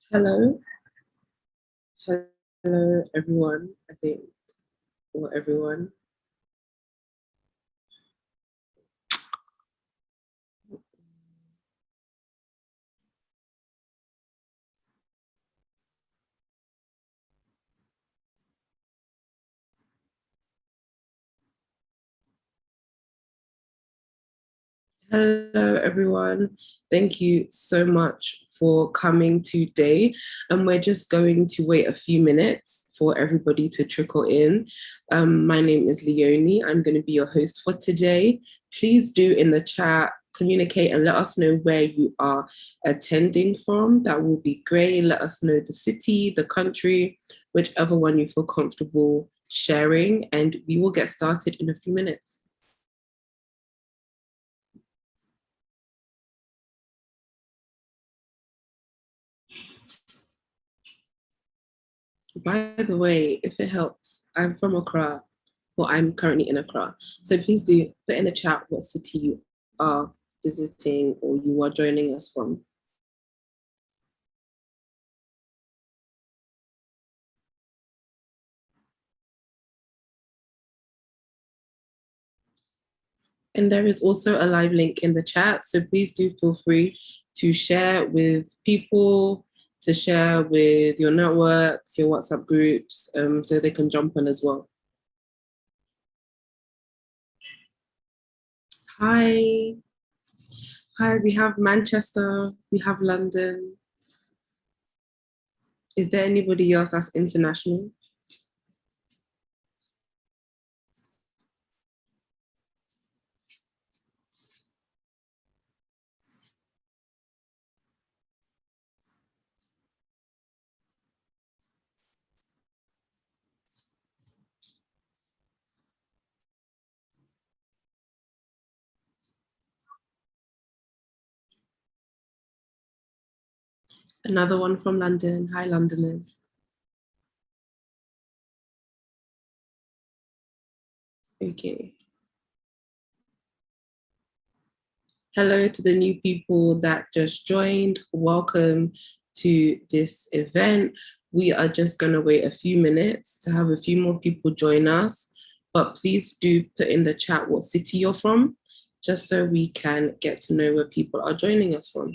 Hello, hello everyone, I think, or everyone. Hello everyone, thank you so much for coming today. And we're just going to wait a few minutes for everybody to trickle in. My name is Leonie, I'm going to be your host for today. Please do in the chat communicate and let us know where you are attending from. That will be great. Let us know the city, the country, whichever one you feel comfortable sharing, and we will get started in a few minutes. By the way, if it helps, I'm from Accra. Well, I'm currently in Accra. So please do put in the chat what city you are visiting or you are joining us from. And there is also a live link in the chat. So please do feel free to share with people, to share with your networks, your WhatsApp groups, so they can jump on as well. Hi. Hi, we have Manchester, we have London. Is there anybody else that's international? Another one from London. Hi, Londoners. Okay. Hello to the new people that just joined. Welcome to this event. We are just going to wait a few minutes to have a few more people join us. But please do put in the chat what city you're from, just so we can get to know where people are joining us from.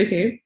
Okay,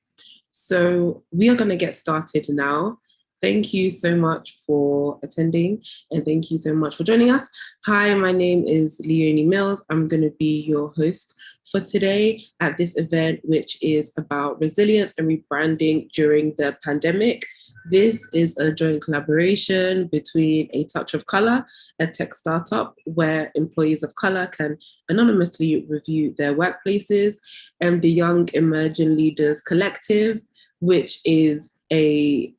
so we are going to get started now. Thank you so much for attending and thank you so much for joining us. Hi, my name is Leonie Mills. I'm going to be your host for today at this event, which is about resilience and rebranding during the pandemic. This is a joint collaboration between A Touch of Color, a tech startup where employees of color can anonymously review their workplaces, and the Young Emerging Leaders Collective, which is a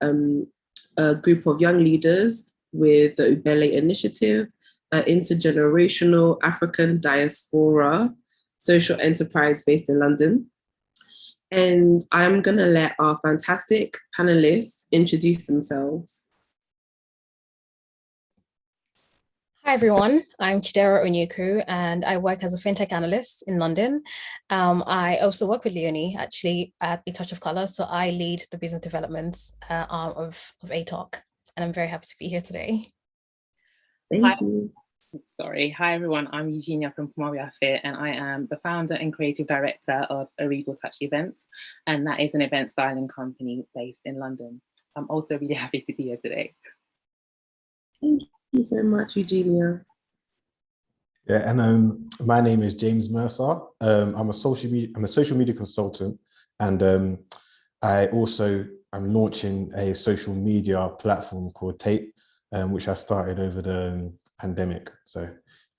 group of young leaders with the Ubele Initiative, an intergenerational African diaspora social enterprise based in London. And I'm going to let our fantastic panelists introduce themselves. Hi everyone, I'm Chidera Onyuku and I work as a fintech analyst in London. I also work with Leonie actually at A Touch of Color, so I lead the business developments arm of ATalk, and I'm very happy to be here today. Thank you. Sorry. Hi everyone, I'm Eugenia from Pomari Fit and I am the founder and creative director of Rebranding Events, and that is an event styling company based in London. I'm also really happy to be here today. Thank you so much, Eugenia. Yeah, and my name is James Mercer. I'm a social media consultant, and I also am launching a social media platform called Tape, which I started over the pandemic. So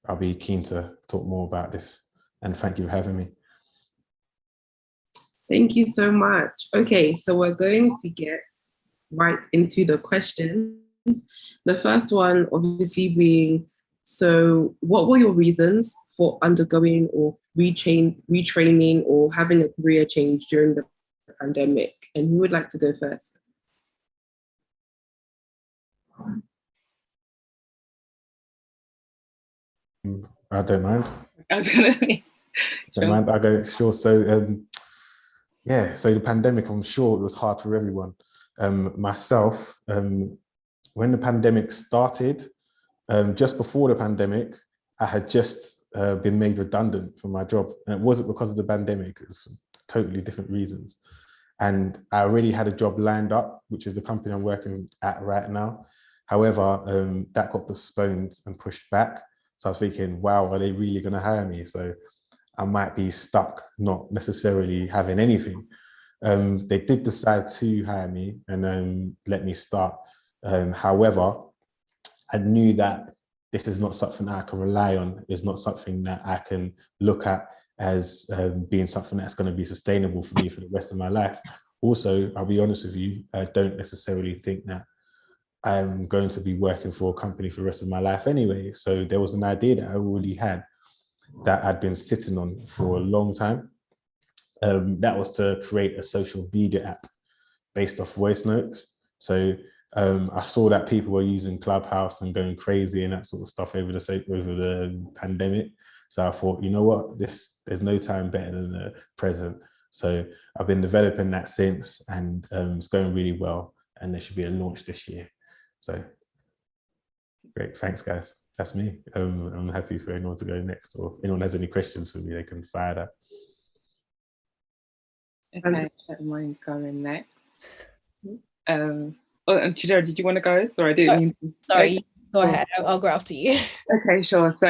I'll be keen to talk more about this, and thank you for having me. Thank you so much. Okay, so we're going to get right into the questions. The first one, obviously, being So what were your reasons for undergoing or retraining or having a career change during the pandemic? And who would like to go first? I don't mind. I was gonna say, Don't mind. I go, sure. So yeah, so the pandemic, I'm sure it was hard for everyone. Myself, when the pandemic started, just before the pandemic, I had just been made redundant from my job. And it wasn't because of the pandemic, it's totally different reasons. And I already had a job lined up, which is the company I'm working at right now. However, that got postponed and pushed back. So I was thinking, wow, are they really going to hire me? So I might be stuck not necessarily having anything. They did decide to hire me and let me start. However, I knew that this is not something that I can rely on. It's not something that I can look at as being something that's going to be sustainable for me for the rest of my life. Also, I'll be honest with you, I don't necessarily think that I'm going to be working for a company for the rest of my life anyway. So there was an idea that I already had that I'd been sitting on for a long time. That was to create a social media app based off voice notes. So I saw that people were using Clubhouse and going crazy and that sort of stuff over the pandemic. So I thought, you know what, there's no time better than the present. So I've been developing that since, and it's going really well. And there should be a launch this year. So great, thanks guys. That's me. I'm happy for anyone to go next, or if anyone has any questions for me, they can fire that. Okay, I don't mind going next. And Chidera, did you want to go? Sorry, I didn't mean to. Sorry, go ahead. I'll go after you. Okay, sure. So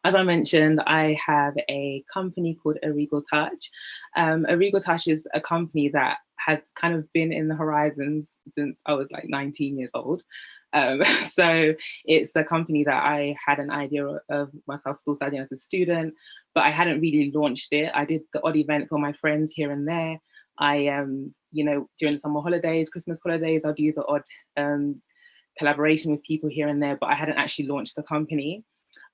as I mentioned, I have a company called Untitled Touch. Untitled Touch is a company that has kind of been in the horizons since I was like 19 years old. So it's a company that I had an idea of myself still studying as a student, but I hadn't really launched it. I did the odd event for my friends here and there. I, during summer holidays, Christmas holidays, I'll do the odd collaboration with people here and there, but I hadn't actually launched the company.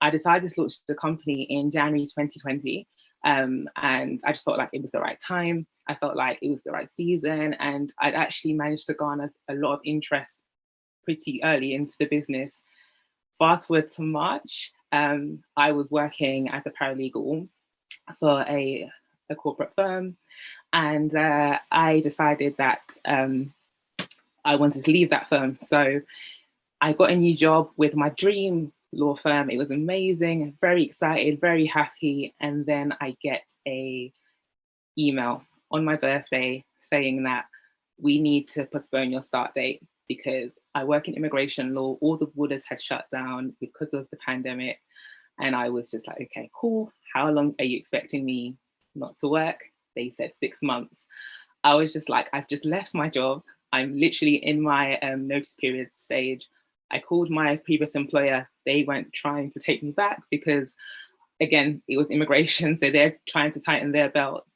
I decided to launch the company in January 2020. And I just felt like it was the right time. I felt like it was the right season, and I'd actually managed to garner a lot of interest pretty early into the business. Fast forward to March, I was working as a paralegal for a corporate firm, and I decided that I wanted to leave that firm. So I got a new job with my dream law firm. It was amazing, very excited, very happy. And then I get a email on my birthday saying that we need to postpone your start date because I work in immigration law. All the borders had shut down because of the pandemic. And I was just like, okay, cool. How long are you expecting me not to work? They said 6 months. I was just like, I've just left my job. I'm literally in my notice period stage. I called my previous employer. They weren't trying to take me back because, again, it was immigration. So they're trying to tighten their belts.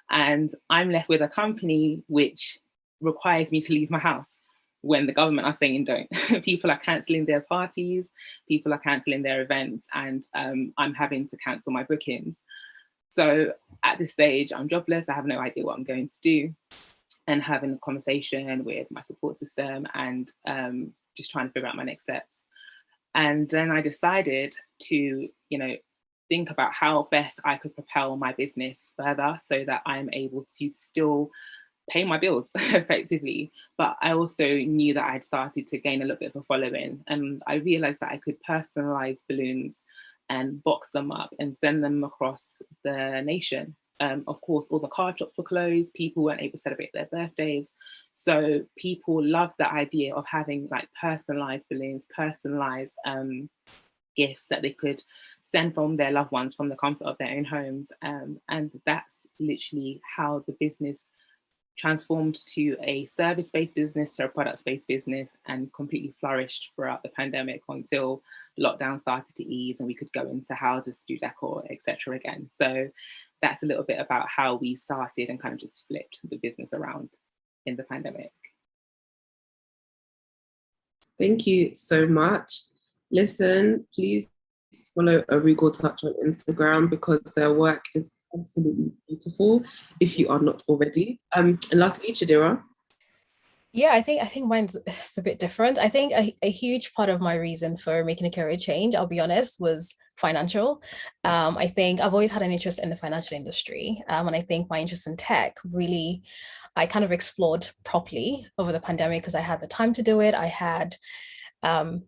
And I'm left with a company which requires me to leave my house when the government are saying don't. People are cancelling their parties, people are cancelling their events, and I'm having to cancel my bookings. So at this stage, I'm jobless. I have no idea what I'm going to do, and having a conversation with my support system and just trying to figure out my next steps. And then I decided to, think about how best I could propel my business further so that I'm able to still pay my bills effectively. But I also knew that I had started to gain a little bit of a following, and I realized that I could personalize balloons and box them up and send them across the nation. Of course, all the card shops were closed. People weren't able to celebrate their birthdays. So people loved the idea of having like personalized balloons, personalized gifts that they could send from their loved ones from the comfort of their own homes. And that's literally how the business transformed to a service-based business, to a product-based business, and completely flourished throughout the pandemic until lockdown started to ease and we could go into houses to do decor, etc. again. So that's a little bit about how we started and kind of just flipped the business around in the pandemic. Thank you so much. Listen, please follow A Regal Touch on Instagram because their work is absolutely beautiful if you are not already. And lastly, Chidera. Yeah, I think mine's it's a bit different. I think a huge part of my reason for making a career change, I'll be honest, was financial. I think I've always had an interest in the financial industry. And I think my interest in tech really, I kind of explored properly over the pandemic because I had the time to do it. I had um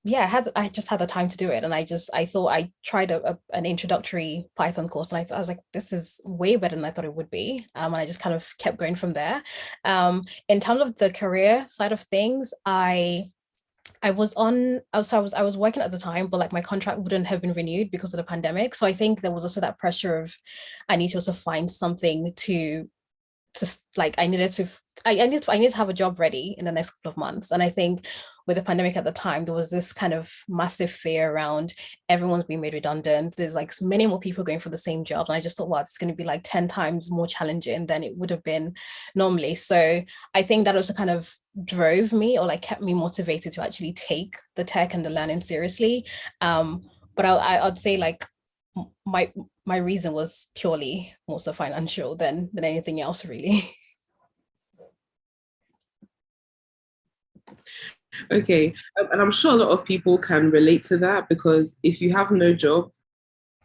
yeah, I just had the time to do it. And I thought I tried an introductory Python course and I was like, this is way better than I thought it would be. And I just kind of kept going from there. In terms of the career side of things, I was working at the time, but like my contract wouldn't have been renewed because of the pandemic. So I think there was also that pressure of I need to also find something to like I need to have a job ready in the next couple of months. And I think with the pandemic at the time, there was this kind of massive fear around everyone's being made redundant. There's like many more people going for the same job. And I just thought, wow, it's going to be like 10 times more challenging than it would have been normally. So I think that also kind of drove me or like kept me motivated to actually take the tech and the learning seriously. But I'd say like my my reason was purely more so financial than anything else, really. Okay, and I'm sure a lot of people can relate to that because if you have no job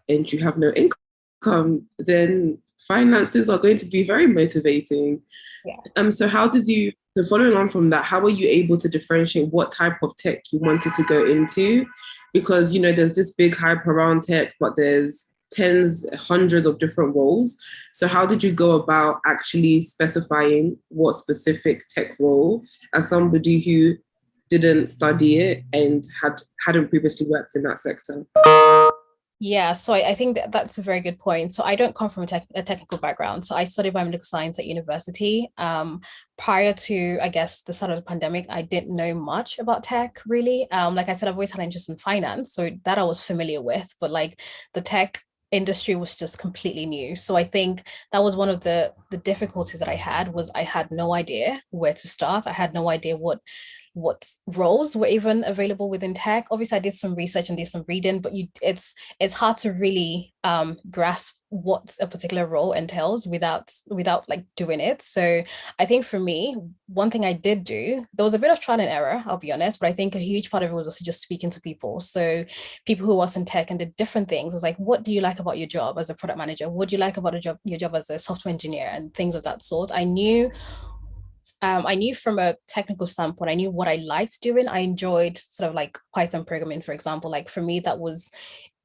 and you have no income, then finances are going to be very motivating. Yeah. So how did you, so following on from that, how were you able to differentiate what type of tech you wanted to go into? Because, you know, there's this big hype around tech, but there's tens, hundreds of different roles. So how did you go about actually specifying what specific tech role as somebody who didn't study it and hadn't previously worked in that sector? Yeah, so I think that's a very good point. So I don't come from a technical background. So I studied biomedical science at university. Prior to, I guess, the start of the pandemic, I didn't know much about tech really. Like I said, I've always had an interest in finance, so that I was familiar with, but like the tech industry was just completely new. So I think that was one of the difficulties that I had was I had no idea where to start. I had no idea what roles were even available within tech. Obviously, I did some research and did some reading, but it's hard to really grasp what a particular role entails without like doing it. So I think for me, one thing I did do, there was a bit of trial and error, I'll be honest, but I think a huge part of it was also just speaking to people. So people who was in tech and did different things. I was like, what do you like about your job as a product manager? What do you like about your job as a software engineer and things of that sort? I knew from a technical standpoint, I knew what I liked doing. I enjoyed sort of like Python programming, for example. Like for me, that was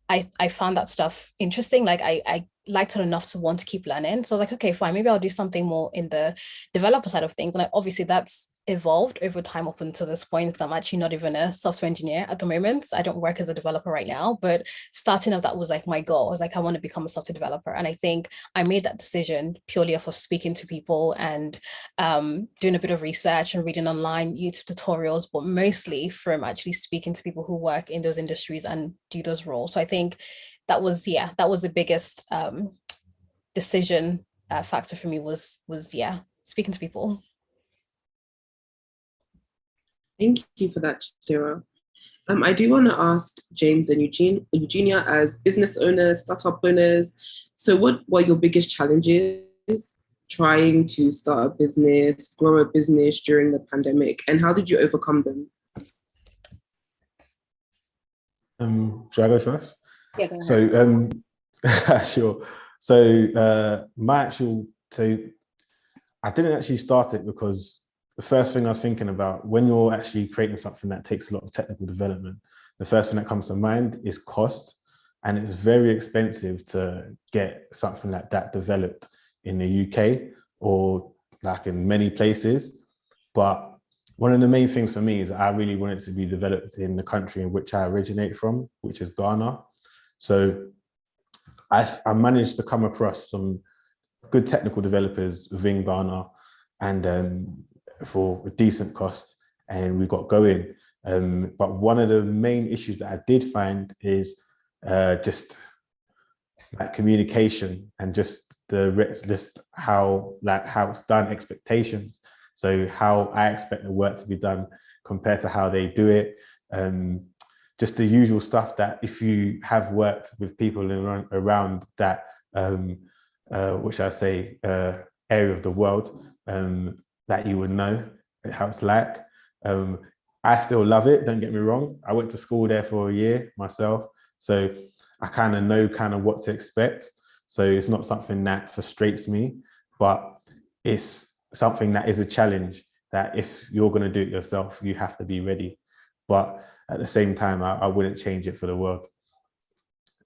I found that stuff interesting. Like I liked it enough to want to keep learning. So I was like, okay, fine, maybe I'll do something more in the developer side of things. And obviously that's evolved over time up until this point because I'm actually not even a software engineer at the moment. I don't work as a developer right now, but starting up, that was like my goal. I was like, I want to become a software developer. And I think I made that decision purely off of speaking to people and doing a bit of research and reading online YouTube tutorials, but mostly from actually speaking to people who work in those industries and do those roles. So I think that was the biggest decision factor for me was speaking to people. Thank you for that, Chidera. I do want to ask James and Eugenia as business owners, startup owners. So what were your biggest challenges trying to start a business, grow a business during the pandemic, and how did you overcome them? Should I go first? Yeah, go ahead. So, sure. So, I didn't actually start it because the first thing I was thinking about when you're actually creating something that takes a lot of technical development, the first thing that comes to mind is cost. And it's very expensive to get something like that developed in the UK or like in many places. But one of the main things for me is I really want it to be developed in the country in which I originate from, which is Ghana. So I managed to come across some good technical developers within Ghana and for a decent cost, and we got going. But one of the main issues that I did find is just like communication and just how it's done, expectations. So how I expect the work to be done compared to how they do it. just the usual stuff that if you have worked with people around that, what should I say, area of the world, that you would know how it's like. I still love it, don't get me wrong. I went to school there for a year myself, so I kind of know what to expect. So it's not something that frustrates me, but it's something that is a challenge that if you're going to do it yourself, you have to be ready. But at the same time, I wouldn't change it for the world.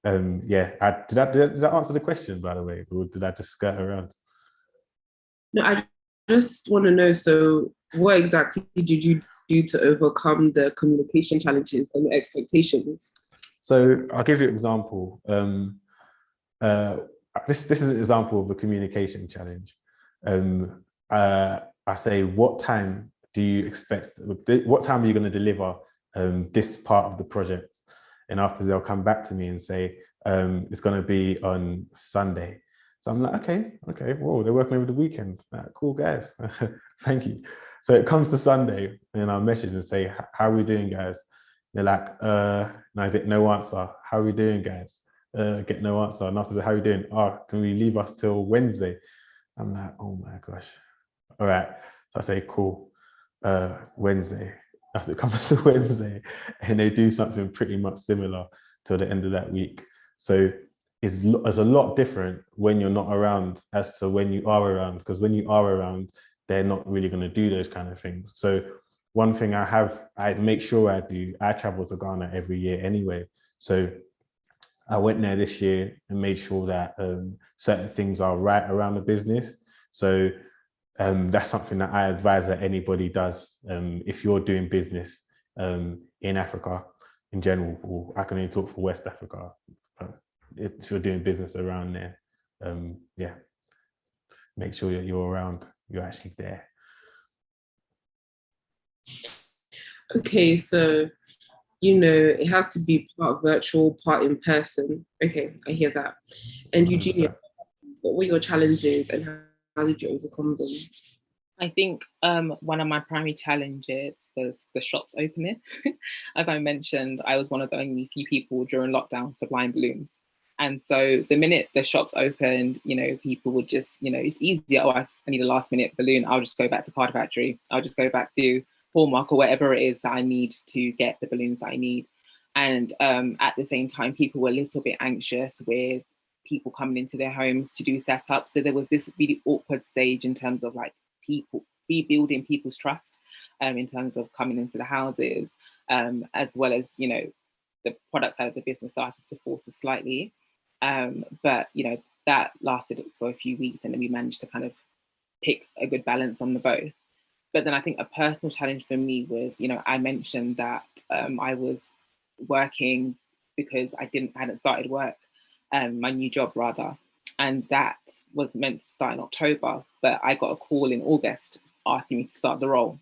Yeah, did I answer the question, by the way, or did I just skirt around? No, I just want to know, so what exactly did you do to overcome the communication challenges and the expectations? So I'll give you an example. This is an example of a communication challenge. I say, what time do you expect, what time are you going to deliver this part of the project? And after, they'll come back to me and say, it's going to be on Sunday. So I'm like, okay, whoa, they're working over the weekend. Cool, guys. Thank you. So it comes to Sunday and I'll message and say, how are we doing, guys? They're like, no, I get no answer. How are we doing, guys? Get no answer. And after, how are you doing? Oh, can we leave us till Wednesday? I'm like, oh my gosh. All right. So I say, cool. Wednesday. After it comes to Wednesday, and they do something pretty much similar till the end of that week. So it's a lot different when you're not around as to when you are around, because when you are around, they're not really going to do those kind of things. So one thing I make sure I do, I travel to Ghana every year anyway. So I went there this year and made sure that certain things are right around the business. So that's something that I advise that anybody does if you're doing business in Africa in general, or I can only talk for West Africa, but if you're doing business around there, yeah, make sure that you're around, you're actually there. Okay, so, it has to be part virtual, part in person. Okay, I hear that. And Eugenia, what were your challenges and how did you overcome them? I think one of my primary challenges was the shops opening. As I mentioned, I was one of the only few people during lockdown supplying balloons. And so the minute the shops opened, people would just, it's easier. Oh, I need a last minute balloon. I'll just go back to Card Factory. I'll just go back to Hallmark or whatever it is that I need to get the balloons that I need. And at the same time, people were a little bit anxious with people coming into their homes to do setup. So there was this really awkward stage in terms of like people rebuilding people's trust in terms of coming into the houses, as well as, the product side of the business started to falter slightly. But, that lasted for a few weeks and then we managed to kind of pick a good balance on the both. But then I think a personal challenge for me was, I mentioned that I was working because I hadn't started work, my new job rather. And that was meant to start in October, but I got a call in August asking me to start the role.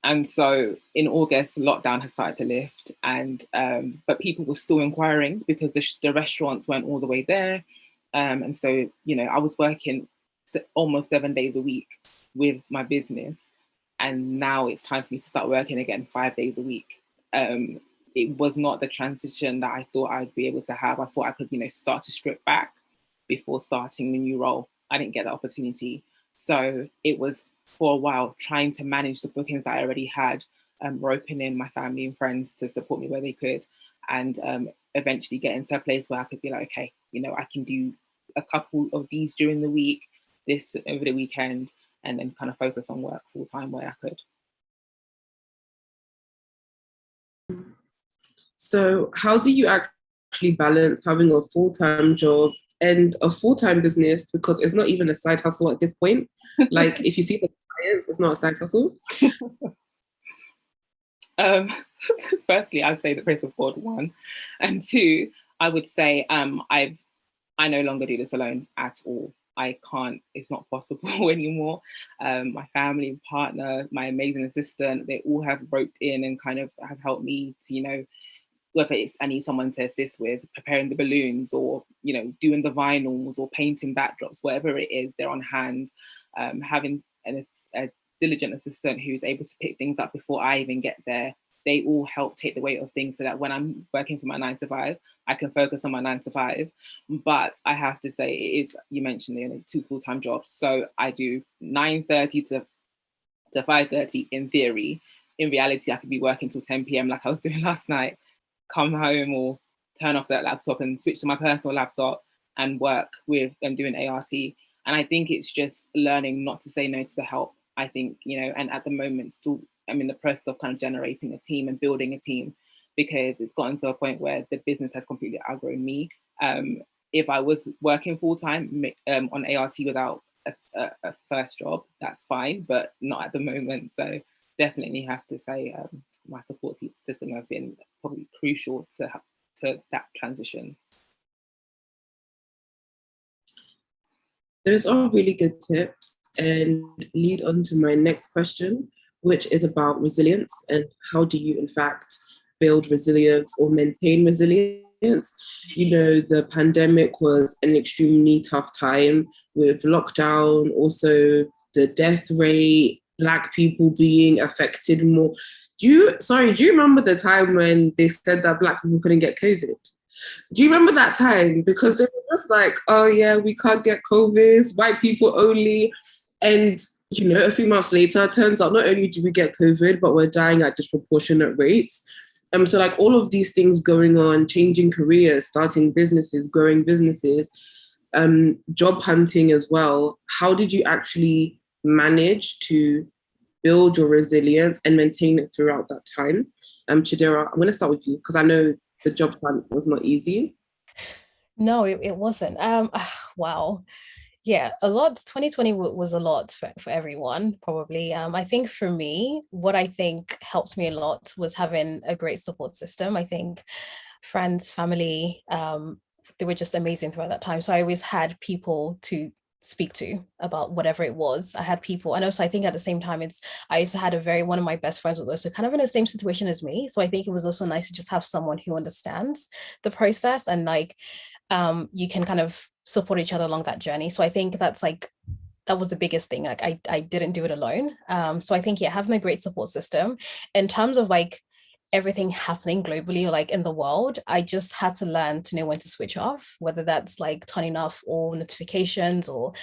And so in August, lockdown had started to lift, and but people were still inquiring because the restaurants weren't all the way there. And so, I was working almost 7 days a week with my business. And now it's time for me to start working again 5 days a week. It was not the transition that I thought I'd be able to have. I thought I could, start to strip back before starting the new role. I didn't get the opportunity. So it was for a while trying to manage the bookings that I already had, roping in my family and friends to support me where they could, and eventually getting to a place where I could be like, okay, I can do a couple of these during the week, this over the weekend, and then kind of focus on work full time where I could. So how do you actually balance having a full-time job and a full-time business, because it's not even a side hustle at this point? Like if you see the clients, it's not a side hustle. Firstly, I'd say the grace of God, one, and two, I would say I no longer do this alone at all. I can't, it's not possible anymore. My family, partner, my amazing assistant, they all have roped in and kind of have helped me to, whether it's I need someone to assist with preparing the balloons or, doing the vinyls or painting backdrops, whatever it is, they're on hand. Having a diligent assistant who's able to pick things up before I even get there they all help take the weight of things so that when I'm working for my 9 to 5, I can focus on my 9 to 5. But I have to say, it is, you mentioned the 2 full-time jobs. So I do 9:30 to 5:30 in theory. In reality, I could be working till 10 p.m. like I was doing last night, come home or turn off that laptop and switch to my personal laptop and work with and doing ART. And I think it's just learning not to say no to the help. I think, and at the moment, still, I'm in the process of kind of generating a team and building a team, because it's gotten to a point where the business has completely outgrown me. If I was working full time on ART without a first job, that's fine, but not at the moment. So definitely have to say my support system have been probably crucial to that transition. Those are really good tips and lead on to my next question, which is about resilience and how do you in fact build resilience or maintain resilience? The pandemic was an extremely tough time with lockdown, also the death rate, Black people being affected more. Do you remember the time when they said that Black people couldn't get COVID? Do you remember that time? Because they were just like, oh yeah, we can't get COVID, white people only. And, a few months later, turns out not only do we get COVID, but we're dying at disproportionate rates. So like all of these things going on, changing careers, starting businesses, growing businesses, job hunting as well. How did you actually manage to build your resilience and maintain it throughout that time? Chidera, I'm going to start with you because I know the job hunt was not easy. No, it wasn't. Wow. Yeah, a lot. 2020 was a lot for everyone, probably. I think for me, what I think helped me a lot was having a great support system. I think friends, family, they were just amazing throughout that time. So I always had people to speak to about whatever it was. I had people, and also I think at the same time, I also had one of my best friends was also kind of in the same situation as me. So I think it was also nice to just have someone who understands the process and you can kind of support each other along that journey. So I think that was the biggest thing. I didn't do it alone. So I think, having a great support system in terms of everything happening globally or in the world, I just had to learn to know when to switch off, whether that's turning off all notifications or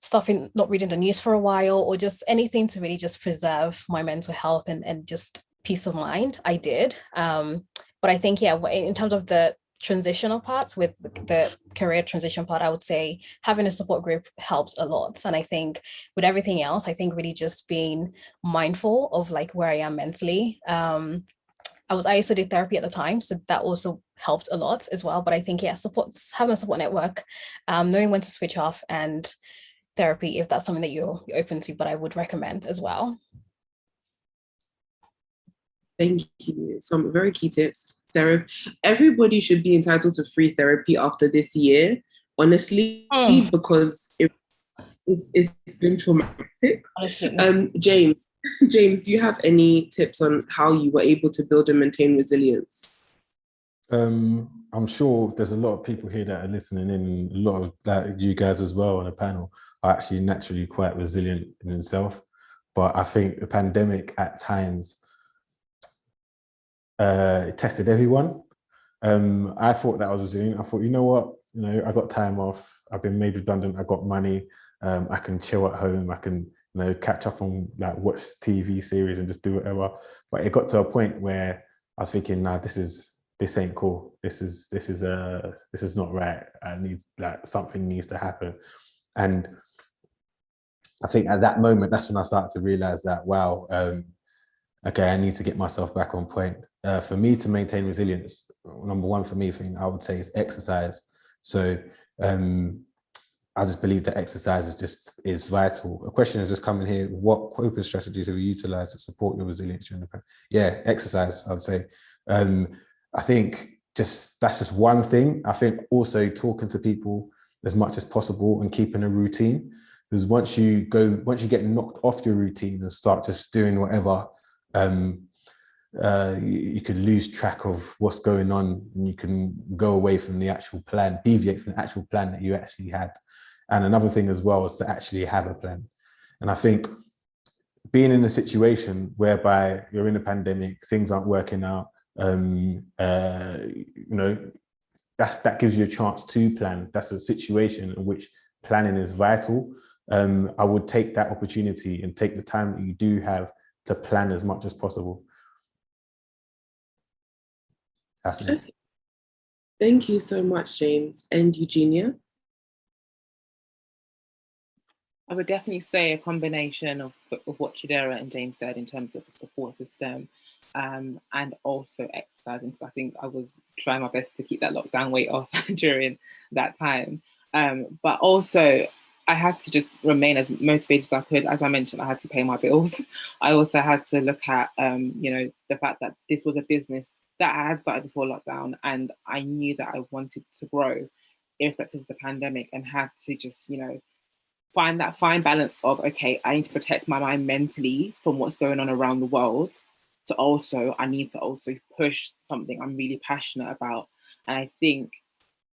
stopping, not reading the news for a while, or just anything to really just preserve my mental health and just peace of mind. I did. But I think, in terms of the transitional parts, with the career transition part, I would say having a support group helps a lot. And I think with everything else, I think really just being mindful of where I am mentally. I also did therapy at the time, so that also helped a lot as well. But I think, having a support network, knowing when to switch off, and therapy if that's something that you're open to, but I would recommend as well. Thank you. Some very key tips. Everybody should be entitled to free therapy after this year, honestly, because it's been traumatic. Honestly. James, do you have any tips on how you were able to build and maintain resilience? I'm sure there's a lot of people here that are listening in, a lot of you guys as well on the panel are actually naturally quite resilient in themselves. But I think the pandemic at times it tested everyone. I thought that I was resilient. I thought, you know what, I got time off, I've been made redundant, I got money, I can chill at home, I can catch up on watch TV series and just do whatever. But it got to a point where I was thinking, nah, this ain't cool. This is not right. I need something needs to happen. And I think at that moment, that's when I started to realize that, wow, okay, I need to get myself back on point. For me to maintain resilience, number one for me, thing I would say is exercise. So I just believe that exercise is vital. A question has just come in here: what coping strategies have you utilized to support your resilience during the pandemic? Yeah, exercise, I'd say. I think that's just one thing. I think also talking to people as much as possible and keeping a routine, because once you get knocked off your routine and start just doing whatever, you could lose track of what's going on, and you can go away from the actual plan, deviate from the actual plan that you actually had. And another thing as well is to actually have a plan. And I think being in a situation whereby you're in a pandemic, things aren't working out, that gives you a chance to plan. That's a situation in which planning is vital. I would take that opportunity and take the time that you do have to plan as much as possible. That's it. Okay. Thank you so much, James. And Eugenia? I would definitely say a combination of what Chidera and James said in terms of the support system, and also exercising, because I think I was trying my best to keep that lockdown weight off during that time. But also, I had to just remain as motivated as I could. As I mentioned, I had to pay my bills. I also had to look at, the fact that this was a business that I had started before lockdown, and I knew that I wanted to grow irrespective of the pandemic, and had to just, find that fine balance of, okay, I need to protect my mind mentally from what's going on around the world. I need to also push something I'm really passionate about. And I think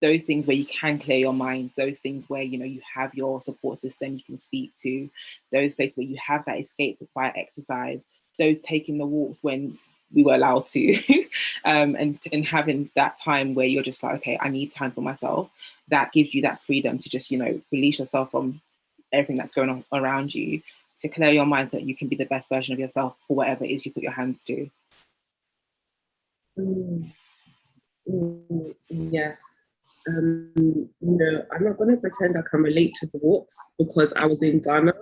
those things where you can clear your mind, those things where, you have your support system you can speak to, those places where you have that escape via exercise, those taking the walks when we were allowed to, and having that time where you're just like, okay, I need time for myself. That gives you that freedom to just, release yourself from everything that's going on around you, to clear your mind so that you can be the best version of yourself for whatever it is you put your hands to. Yes. I'm not going to pretend I can relate to the walks because I was in Ghana,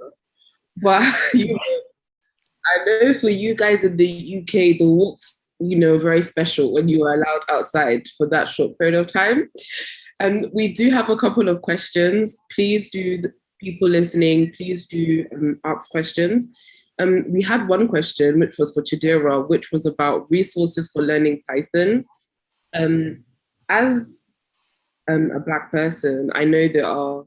but I know for you guys in the UK, the walks, very special when you are allowed outside for that short period of time. And we do have a couple of questions. Please do, people listening, please do ask questions. We had one question, which was for Chidera, which was about resources for learning Python. As a Black person, I know there are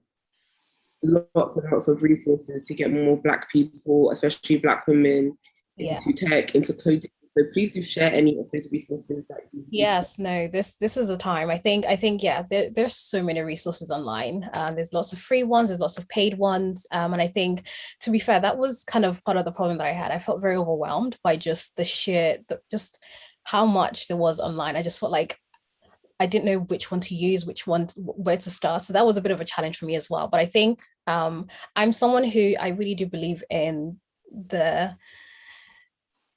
lots and lots of resources to get more Black people, especially Black women, into tech, into coding. So please do share any of those resources that you use. Yes, no, this is a time. I think yeah, there's so many resources online. There's lots of free ones, there's lots of paid ones. And I think, to be fair, that was kind of part of the problem that I had. I felt very overwhelmed by just just how much there was online. I just felt like I didn't know which one to use, where to start. So that was a bit of a challenge for me as well. But I think I'm someone who, I really do believe in the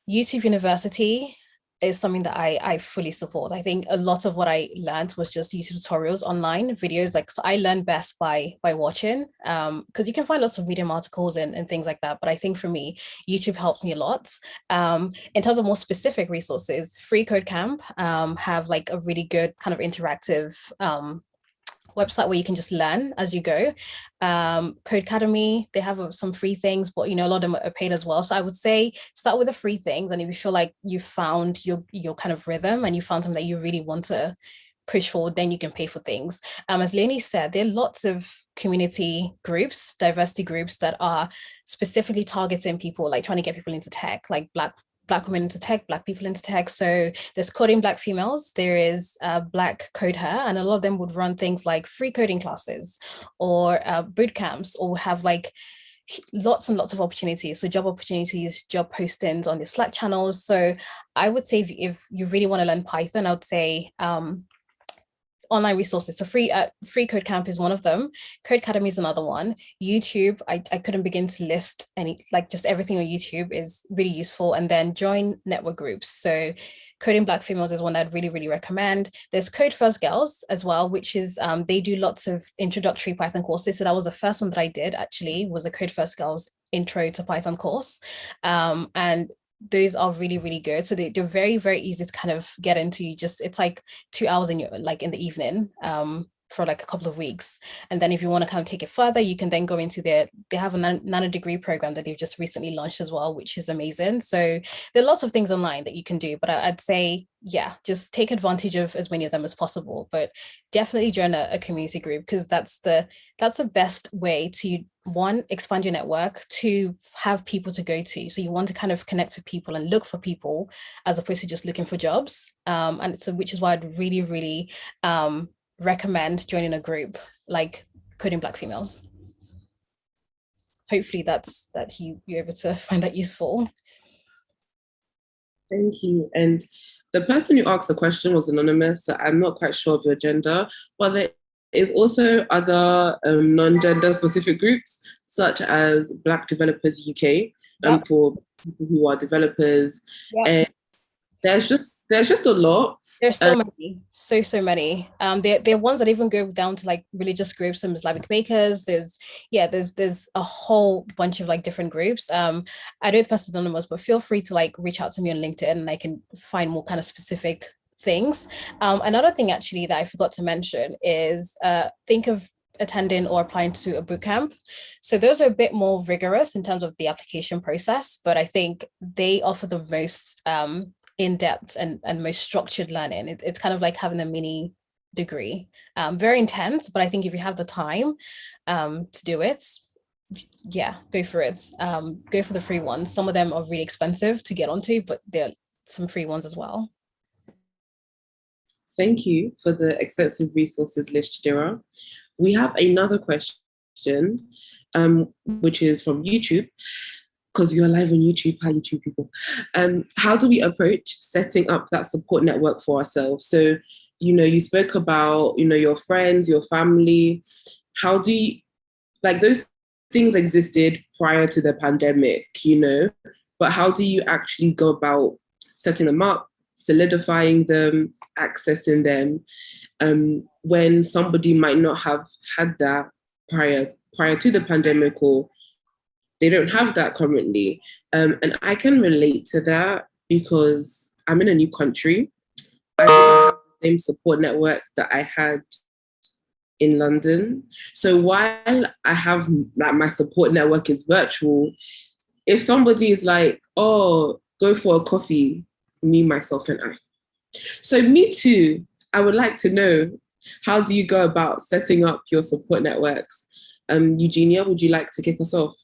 YouTube University is something that I fully support. I think a lot of what I learned was just YouTube tutorials, online videos. So I learned best by watching, because you can find lots of Medium articles and things like that. But I think for me, YouTube helped me a lot. In terms of more specific resources, Free Code Camp have like a really good kind of interactive website where you can just learn as you go. Code Academy, they have some free things, but a lot of them are paid as well. So I would say start with the free things, and if you feel like you found your kind of rhythm and you found something that you really want to push forward, then you can pay for things. As Leonie said, there are lots of community groups, diversity groups that are specifically targeting people, like trying to get people into tech, like Black women into tech, Black people into tech. So there's Coding Black Females, there is Black Code Her, and a lot of them would run things like free coding classes or boot camps, or have like lots and lots of opportunities. So job opportunities, job postings on the Slack channels. So I would say if you really want to learn Python, I would say online resources. So free Code Camp is one of them. Code Academy is another one. YouTube, I couldn't begin to list any, like just everything on YouTube is really useful. And then join network groups. So Coding Black Females is one that I'd really, really recommend. There's Code First Girls as well, which is, they do lots of introductory Python courses. So that was the first one that I did, actually, was a Code First Girls intro to Python course. And those are really, really good. So they're very, very easy to kind of get into. It's like 2 hours in the evening, for like a couple of weeks. And then if you want to kind of take it further, you can then go into they have a nano degree program that they've just recently launched as well, which is amazing. So there are lots of things online that you can do, but I'd say, yeah, just take advantage of as many of them as possible, but definitely join a community group, because that's the best way to, one, expand your network, to have people to go to. So you want to kind of connect with people and look for people as opposed to just looking for jobs. And so, which is why I'd really, really recommend joining a group like Coding Black Females. hopefully you're able to find that useful. Thank you. And the person who asked the question was anonymous, so I'm not quite sure of your gender, but there is also other non-gender specific groups, such as Black Developers UK, for people who are developers. And there's just a lot. There's so many, so many. There are ones that even go down to like religious groups and Islamic makers. There's a whole bunch of like different groups. I know the person's anonymous, but feel free to like reach out to me on LinkedIn and I can find more kind of specific things. Another thing actually that I forgot to mention is think of attending or applying to a bootcamp. So those are a bit more rigorous in terms of the application process, but I think they offer the most in-depth and most structured learning. It's kind of like having a mini degree. Very intense, but I think if you have the time to do it, yeah, go for it. Go for the free ones. Some of them are really expensive to get onto, but there are some free ones as well. Thank you for the extensive resources list, Chidera. We have another question, which is from YouTube, because we are live on YouTube. Hi, YouTube people. How do we approach setting up that support network for ourselves? So, you spoke about, your friends, your family. How do you, like, those things existed prior to the pandemic, but how do you actually go about setting them up, solidifying them, accessing them, when somebody might not have had that prior to the pandemic, or they don't have that currently? And I can relate to that because I'm in a new country. I don't have the same support network that I had in London. So while I have, like, my support network is virtual, if somebody is like, oh, go for a coffee, me, myself, and I. So me too, I would like to know, how do you go about setting up your support networks? Eugenia, would you like to kick us off?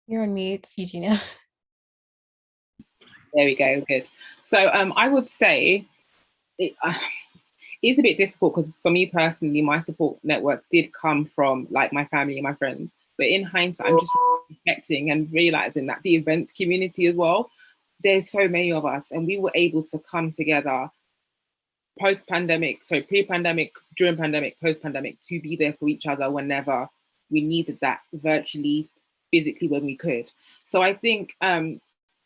You're on mute, Eugenia. There we go, good. So I would say it's a bit difficult because for me personally, my support network did come from like my family and my friends. But in hindsight, I'm just reflecting and realizing that the events community as well, there's so many of us and we were able to come together post-pandemic, so pre-pandemic, during pandemic, post-pandemic, to be there for each other whenever we needed that, virtually, physically when we could. So I think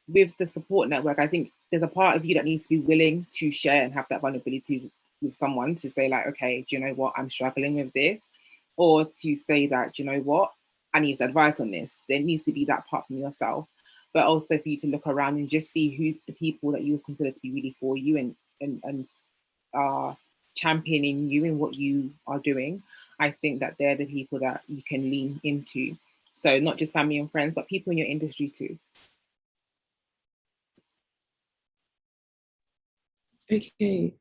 with the support network, I think there's a part of you that needs to be willing to share and have that vulnerability with someone to say like, okay, do you know what, I'm struggling with this, or to say that, do you know what, I need advice on this. There needs to be that part from yourself, but also for you to look around and just see who the people that you would consider to be really for you and are championing you in what you are doing. I think that they're the people that you can lean into. So not just family and friends, but people in your industry too. Okay,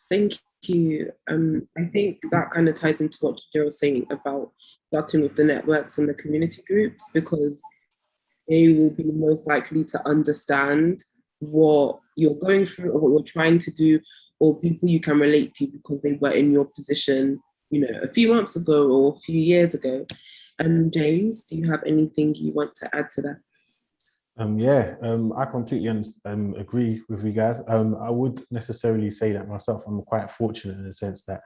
thank you. I think that kind of ties into what Joe was saying about starting with the networks and the community groups, because they will be most likely to understand what you're going through or what you're trying to do, or people you can relate to because they were in your position, a few months ago or a few years ago. James, do you have anything you want to add to that? I completely agree with you guys. I would necessarily say that myself, I'm quite fortunate in the sense that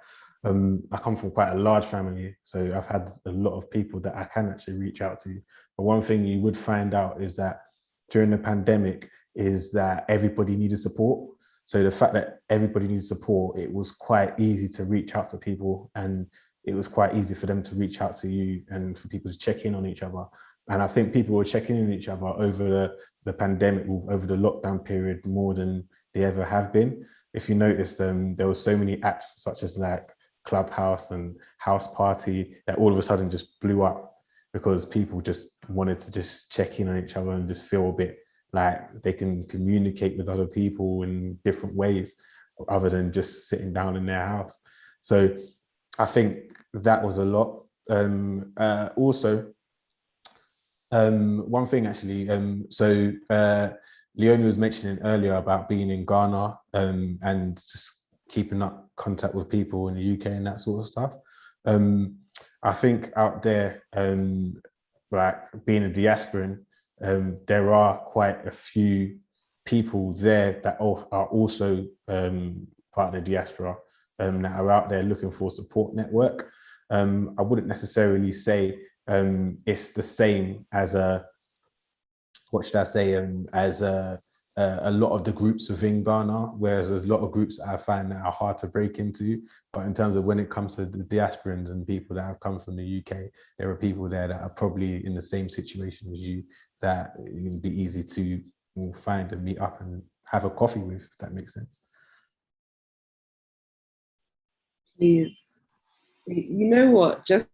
I come from quite a large family, so I've had a lot of people that I can actually reach out to. But one thing you would find out is that during the pandemic is that everybody needed support. So the fact that everybody needed support, it was quite easy to reach out to people, and it was quite easy for them to reach out to you and for people to check in on each other. And I think people were checking in on each other over the pandemic, over the lockdown period, more than they ever have been. If you noticed, there were so many apps such as like Clubhouse and House Party that all of a sudden just blew up because people just wanted to just check in on each other and just feel a bit like they can communicate with other people in different ways other than just sitting down in their house. So I think that was a lot. Also, one thing actually, Leonie was mentioning earlier about being in Ghana and just keeping up contact with people in the UK and that sort of stuff. I think out there, like being a diasporan, there are quite a few people there that are also part of the diaspora, that are out there looking for a support network. I wouldn't necessarily say it's the same as what should I say, as a lot of the groups within Ghana, whereas there's a lot of groups that I find that are hard to break into. But in terms of when it comes to the diasporans and people that have come from the UK, there are people there that are probably in the same situation as you, that it would be easy to find and meet up and have a coffee with, if that makes sense. Please, you know what? Just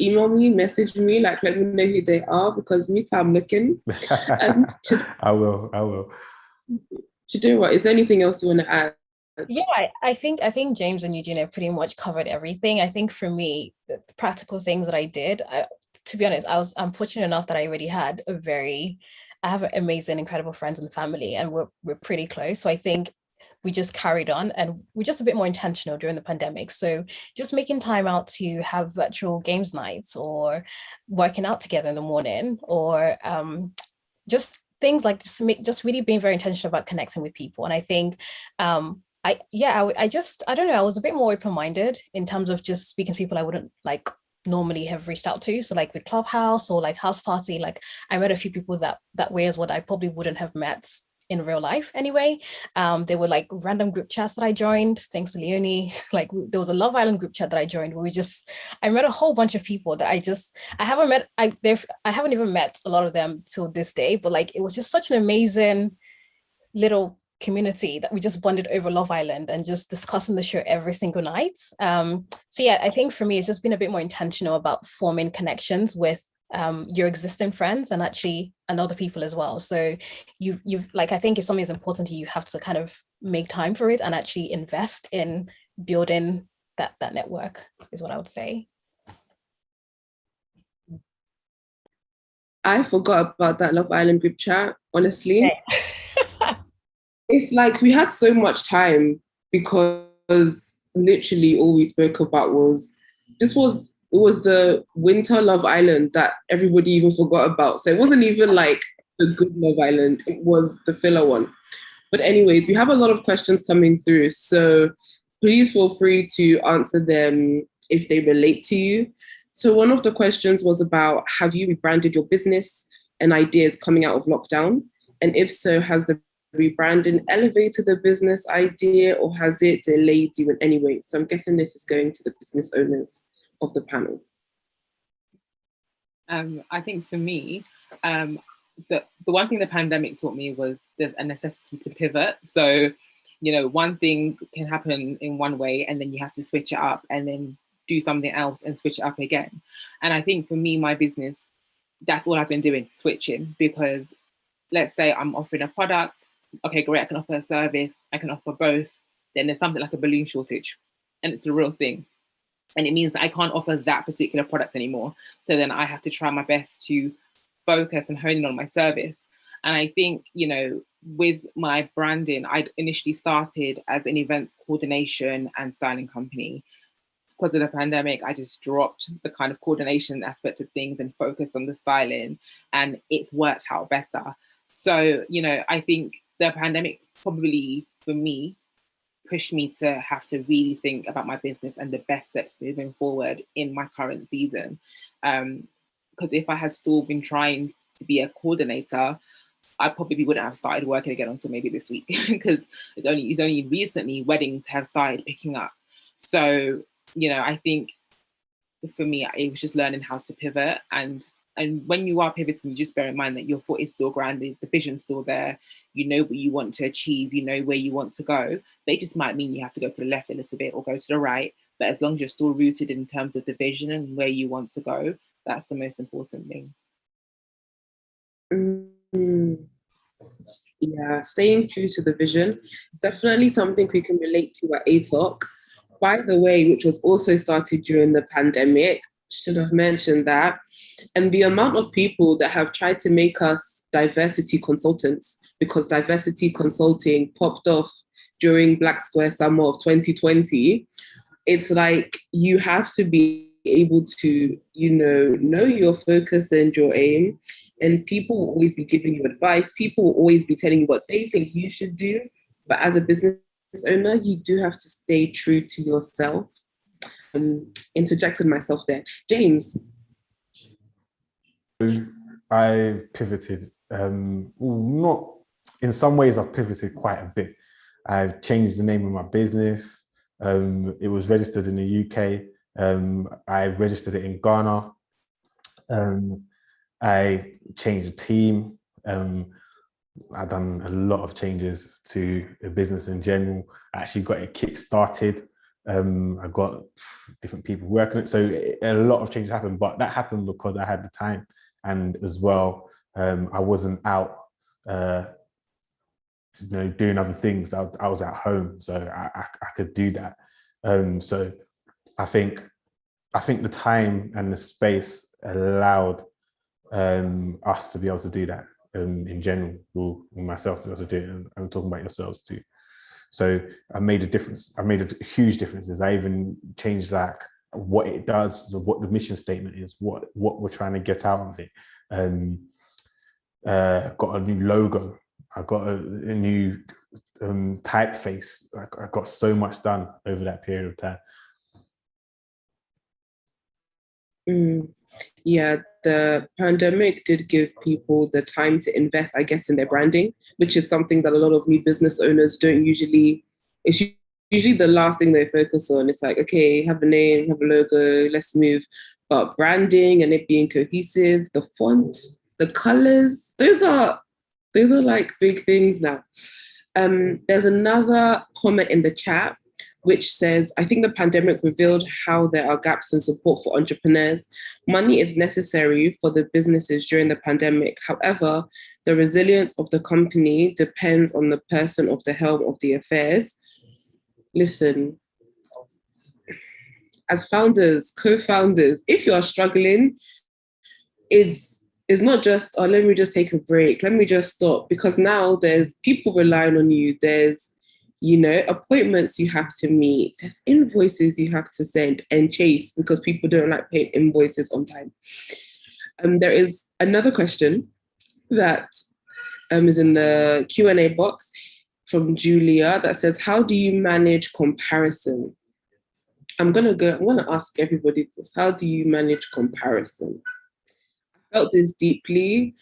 email me, message me, like let me know who they are, because me too, I'm looking. I will. Chidera, is there anything else you want to add? Yeah, I think James and Eugene have pretty much covered everything. I think for me, the practical things that I did, to be honest, I'm fortunate enough that I already had I have amazing, incredible friends and family, and we're pretty close. So I think we just carried on, and we're just a bit more intentional during the pandemic. So just making time out to have virtual games nights, or working out together in the morning, or just things like just really being very intentional about connecting with people. And I think I don't know, I was a bit more open-minded in terms of just speaking to people I wouldn't like normally have reached out to. So like with Clubhouse or like House Party, like I met a few people that way as what I probably wouldn't have met in real life anyway. There were like random group chats that I joined, thanks to Leonie. Like there was a Love Island group chat that I joined where I met a whole bunch of people that I haven't even met a lot of them till this day, but like it was just such an amazing little community that we just bonded over Love Island and just discussing the show every single night. So yeah, I think for me, it's just been a bit more intentional about forming connections with your existing friends and other people as well. So you've like, I think if something is important to you, you have to kind of make time for it and actually invest in building that network, is what I would say. I forgot about that Love Island group chat, honestly. Okay. It's like we had so much time, because literally all we spoke about was the winter Love Island that everybody even forgot about. So it wasn't even like the good Love Island, it was the filler one. But anyways, we have a lot of questions coming through, so please feel free to answer them if they relate to you. So one of the questions was about, have you rebranded your business and ideas coming out of lockdown? And if so, has the rebranding elevated the business idea, or has it delayed you in any way? So I'm guessing this is going to the business owners of the panel. I think for me, the one thing the pandemic taught me was there's a necessity to pivot. So, you know, one thing can happen in one way and then you have to switch it up and then do something else and switch it up again. And I think for me, my business, that's all I've been doing, switching, because let's say I'm offering a product. Okay, great, I can offer a service, I can offer both. Then there's something like a balloon shortage, and it's a real thing. And it means that I can't offer that particular product anymore. So then I have to try my best to focus and hone in on my service. And I think, you know, with my branding, I initially started as an events coordination and styling company. Because of the pandemic, I just dropped the kind of coordination aspect of things and focused on the styling, and it's worked out better. So, you know, I think the pandemic probably, for me, pushed me to have to really think about my business and the best steps moving forward in my current season. Because if I had still been trying to be a coordinator, I probably wouldn't have started working again until maybe this week, because it's only recently weddings have started picking up. So, you know, I think for me, it was just learning how to pivot. And when you are pivoting, you just bear in mind that your foot is still grounded, the vision's still there, you know what you want to achieve, you know where you want to go. But it just might mean you have to go to the left a little bit or go to the right. But as long as you're still rooted in terms of the vision and where you want to go, that's the most important thing. Yeah, staying true to the vision, definitely something we can relate to at ATOC. By the way, which was also started during the pandemic, should have mentioned that. And the amount of people that have tried to make us diversity consultants, because diversity consulting popped off during Black Square Summer of 2020. it's like you have to be able to, know your focus and your aim. And people will always be giving you advice. People will always be telling you what they think you should do. But as a business owner, you do have to stay true to yourself. Interjected myself there. James. I pivoted. Not in some ways, I've pivoted quite a bit. I've changed the name of my business. It was registered in the UK. I registered it in Ghana. I changed the team. I've done a lot of changes to the business in general. I actually got it kick-started. I got different people working it. So a lot of changes happened, but that happened because I had the time. And as well, I wasn't out, doing other things. I was at home, so I could do that. So I think the time and the space allowed us to be able to do that in general, or myself to be able to do it. And I'm talking about yourselves too. So I made a difference. I made a huge differences. I even changed like what it does, what the mission statement is, what we're trying to get out of it. Got a new logo. I got a new typeface. I got so much done over that period of time. Yeah, the pandemic did give people the time to invest, I guess, in their branding, which is something that a lot of new business owners don't usually, it's usually the last thing they focus on. It's like, okay, have a name, have a logo, let's move. But branding and it being cohesive, the font, the colors, those are like big things now. There's another comment in the chat which says, I think the pandemic revealed how there are gaps in support for entrepreneurs. Money is necessary for the businesses during the pandemic. However, the resilience of the company depends on the person of the helm of the affairs. Listen, as founders, co-founders, if you are struggling, it's not just, oh, let me just take a break, let me just stop, because now there's people relying on you. There's appointments you have to meet. There's invoices you have to send and chase because people don't like paying invoices on time. There is another question that is in the Q&A box from Julia that says, how do you manage comparison? I'm gonna ask everybody this. How do you manage comparison? I felt this deeply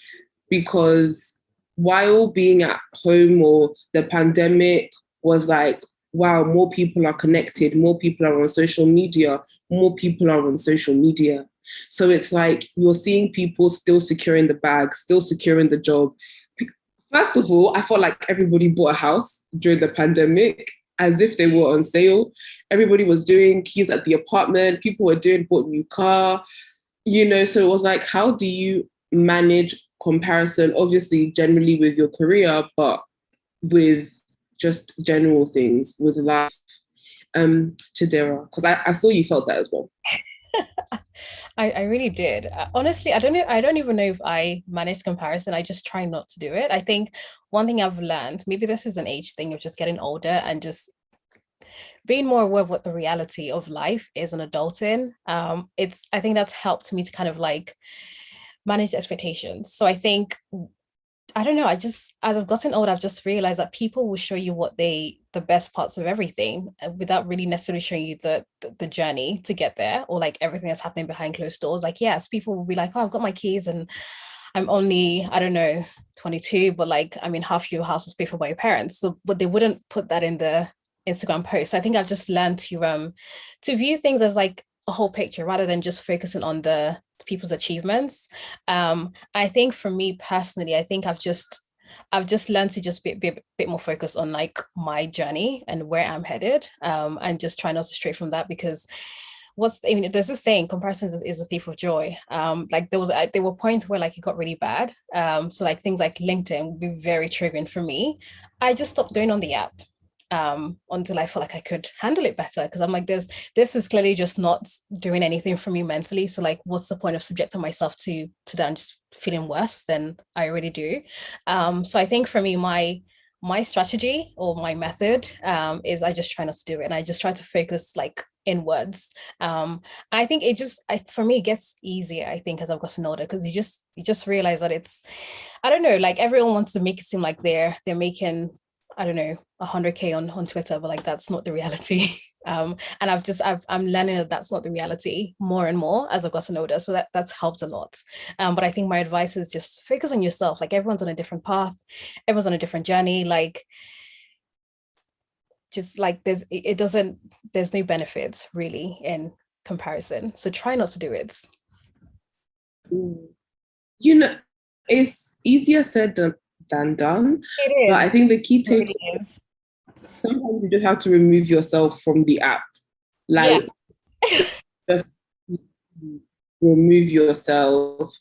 because while being at home, or the pandemic was like, wow, more people are connected, more people are on social media, more people are on social media. So it's like you're seeing people still securing the bag, still securing the job. First of all, I felt like everybody bought a house during the pandemic as if they were on sale. Everybody was doing keys at the apartment. People were bought a new car, so it was like, how do you manage comparison? Obviously, generally with your career, but with just general things, with life. Chidera, because I saw you felt that as well. I really did. Honestly, I don't even know if I managed comparison. I just try not to do it. I think one thing I've learned, maybe this is an age thing of just getting older and just being more aware of what the reality of life is an adult in. I think that's helped me to kind of like manage expectations. So I think, I don't know, as I've gotten older, I've just realized that people will show you the best parts of everything without really necessarily showing you the journey to get there, or like everything that's happening behind closed doors. Like, yes, people will be like, oh, I've got my keys and I'm only, I don't know, 22, but like, I mean, half your house was paid for by your parents. So, but they wouldn't put that in the Instagram post. I think I've just learned to view things as like a whole picture rather than just focusing on the people's achievements. I think for me personally, I think I've just learned to just be a bit more focused on like my journey and where I'm headed, and just try not to stray from that, because there's this saying, comparison is a thief of joy. Like there were points where like it got really bad. So like things like LinkedIn would be very triggering for me. I just stopped going on the app until I felt like I could handle it better, because I'm like, this is clearly just not doing anything for me mentally. So like, what's the point of subjecting myself to that and just feeling worse than I already do? So I think for me, my my strategy or my method is I just try not to do it, and I just try to focus like inwards. I think for me, it gets easier, I think, as I've gotten older, because you just realize that it's, I don't know, like everyone wants to make it seem like they're making, I don't know, 100K on Twitter, but like that's not the reality. And I'm learning that that's not the reality more and more as I've gotten older. So that's helped a lot. But I think my advice is just focus on yourself. Like everyone's on a different path, everyone's on a different journey. Like just like there's no benefits really in comparison. So try not to do it. You know, it's easier said than done. It is. But I think the key It really takeaway is. sometimes you just have to remove yourself from the app. Like, just remove yourself.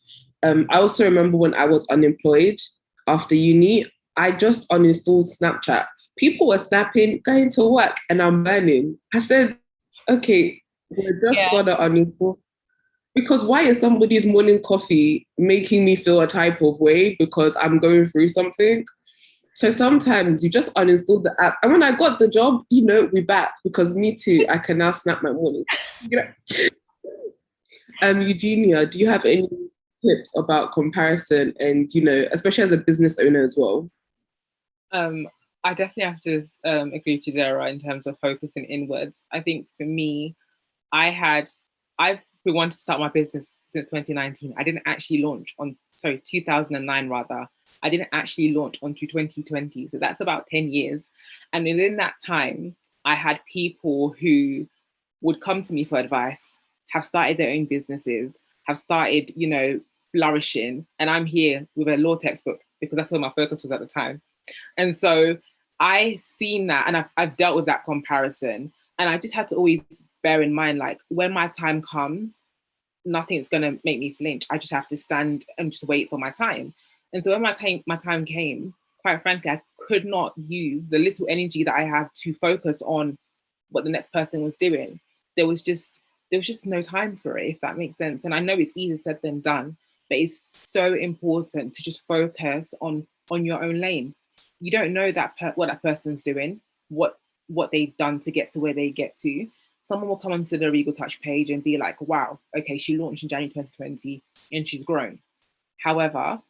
I also remember when I was unemployed after uni, I just uninstalled Snapchat. People were snapping, going to work, and I'm burning. I said, okay, we're just gonna uninstall. Because why is somebody's morning coffee making me feel a type of way because I'm going through something? So sometimes you just uninstall the app. And when I got the job, we're back, because me too, I can now snap my morning. Eugenia, do you have any tips about comparison and, especially as a business owner as well? I definitely have to agree with Zara in terms of focusing inwards. I think for me, I've been wanting to start my business since 2019. I didn't actually launch 2009 rather. I didn't actually launch until 2020. So that's about 10 years. And within that time, I had people who would come to me for advice, have started their own businesses, have started, flourishing. And I'm here with a law textbook because that's where my focus was at the time. And so I've seen that, and I've dealt with that comparison. And I just had to always bear in mind, like, when my time comes, nothing's going to make me flinch. I just have to stand and just wait for my time. And so when my time came, quite frankly, I could not use the little energy that I have to focus on what the next person was doing. There was just no time for it, if that makes sense. And I know it's easier said than done, but it's so important to just focus on your own lane. You don't know what that person's doing, what they've done to get to where they get to. Someone will come onto the Regal Touch page and be like, wow, okay, she launched in January 2020 and she's grown. However,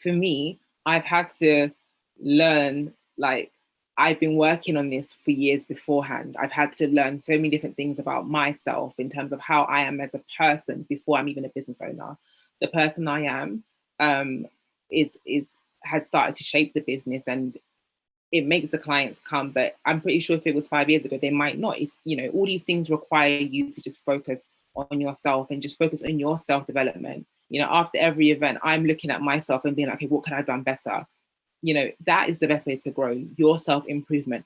for me, I've had to learn, like, I've been working on this for years beforehand. I've had to learn so many different things about myself in terms of how I am as a person before I'm even a business owner. The person I am has started to shape the business, and it makes the clients come. But I'm pretty sure if it was 5 years ago, they might not. It's, all these things require you to just focus on yourself and just focus on your self-development. After every event, I'm looking at myself and being like, okay, what could I have done better? That is the best way to grow, your self-improvement.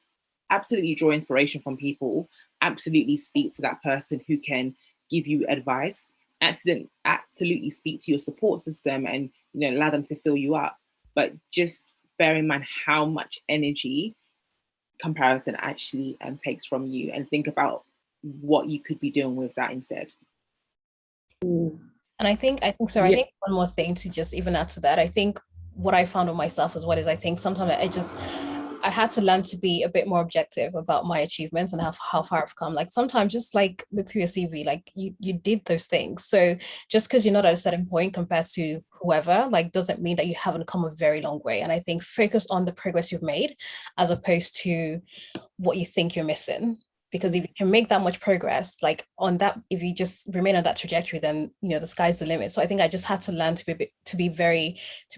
Absolutely draw inspiration from people. Absolutely speak to that person who can give you advice. Absolutely speak to your support system and, allow them to fill you up. But just bear in mind how much energy comparison actually takes from you, and think about what you could be doing with that instead. And I think so. I think one more thing to just even add to that. I think what I found with myself as well is I think sometimes I had to learn to be a bit more objective about my achievements and how far I've come. Like sometimes just like look through your CV, like you did those things. So just because you're not at a certain point compared to whoever, like doesn't mean that you haven't come a very long way. And I think focus on the progress you've made as opposed to what you think you're missing. Because if you can make that much progress, like on that, if you just remain on that trajectory, then the sky's the limit. So I think I just had to learn to be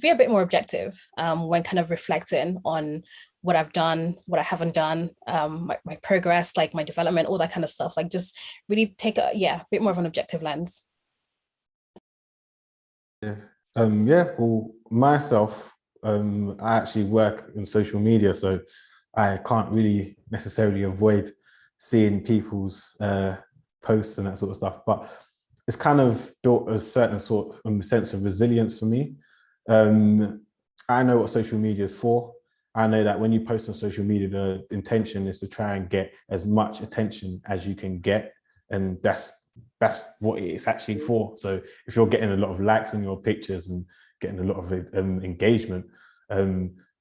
a bit more objective when kind of reflecting on what I've done, what I haven't done, my progress, like my development, all that kind of stuff. Like just really take a bit more of an objective lens. Yeah. Well, myself, I actually work in social media, so I can't really necessarily avoid seeing people's posts and that sort of stuff. But it's kind of built a certain sort of sense of resilience for me. I know what social media is for. I know that when you post on social media, the intention is to try and get as much attention as you can get, and that's what it's actually for. So if you're getting a lot of likes on your pictures and getting a lot of engagement,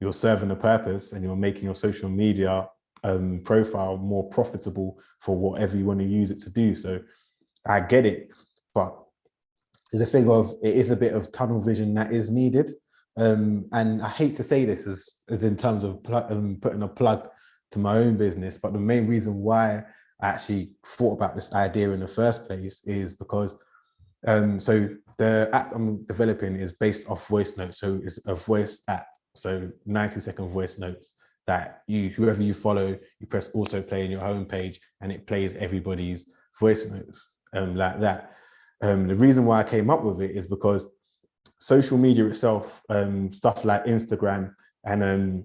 you're serving a purpose and you're making your social media profile more profitable for whatever you want to use it to do. So I get it, but there's a thing of, it is a bit of tunnel vision that is needed. And I hate to say this as in terms of putting a plug to my own business, but the main reason why I actually thought about this idea in the first place is because so the app I'm developing is based off voice notes. So it's a voice app. So 90-second voice notes that whoever you follow, you press autoplay in your homepage and it plays everybody's voice notes like that. The reason why I came up with it is because social media itself, stuff like Instagram and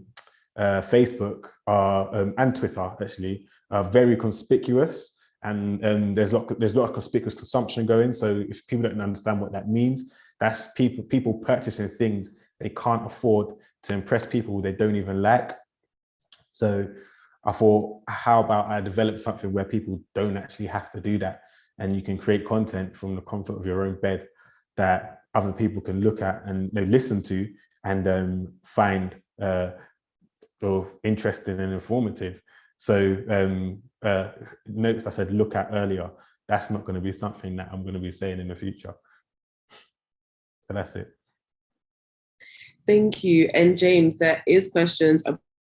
Facebook and Twitter actually are very conspicuous, and there's a lot of conspicuous consumption going. So if people don't understand what that means, that's people purchasing things they can't afford to impress people they don't even like. So I thought, how about I develop something where people don't actually have to do that, and you can create content from the comfort of your own bed that other people can look at and listen to and find interesting and informative. So notice I said look at earlier. That's not going to be something that I'm going to be saying in the future. So that's it. Thank you. And James, there is questions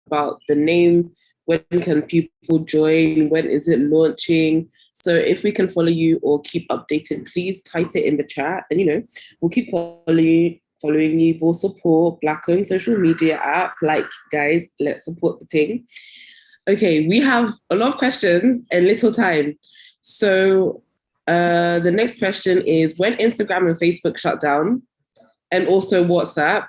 about the name. When can people join? When is it launching? So if we can follow you or keep updated, please type it in the chat. And, we'll keep following you. We'll support Black-owned social media app. Like, guys, let's support the thing. Okay, we have a lot of questions and little time. So the next question is, when Instagram and Facebook shut down, and also WhatsApp,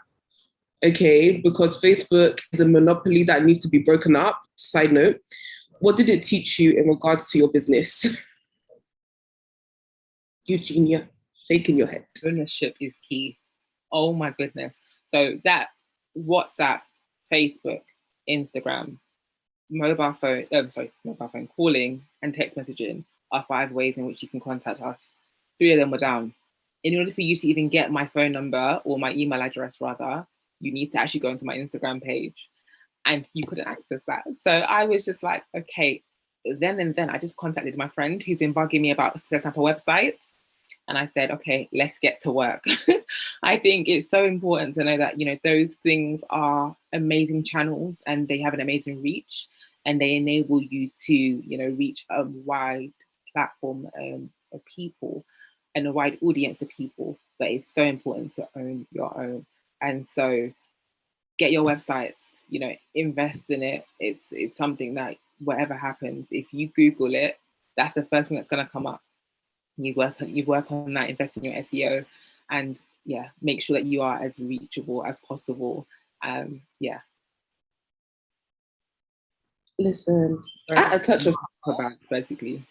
okay, because Facebook is a monopoly that needs to be broken up. Side note, what did it teach you in regards to your business? Eugenia, shaking your head. Ownership is key. Oh my goodness. So that WhatsApp, Facebook, Instagram, mobile phone, calling and text messaging are 5 ways in which you can contact us. 3 of them were down. In order for you to even get my phone number or my email address rather, you need to actually go into my Instagram page, and you couldn't access that. So I was just like, okay, then I just contacted my friend who's been bugging me about setting up a website. And I said, okay, let's get to work. I think it's so important to know that, those things are amazing channels and they have an amazing reach, and they enable you to, reach a wide platform of people and a wide audience of people. But it's so important to own your own. And so get your websites, invest in it. It's something that whatever happens, if you Google it, that's the first thing that's going to come up. You work on that, invest in your SEO, and make sure that you are as reachable as possible. Listen, at a touch of basically.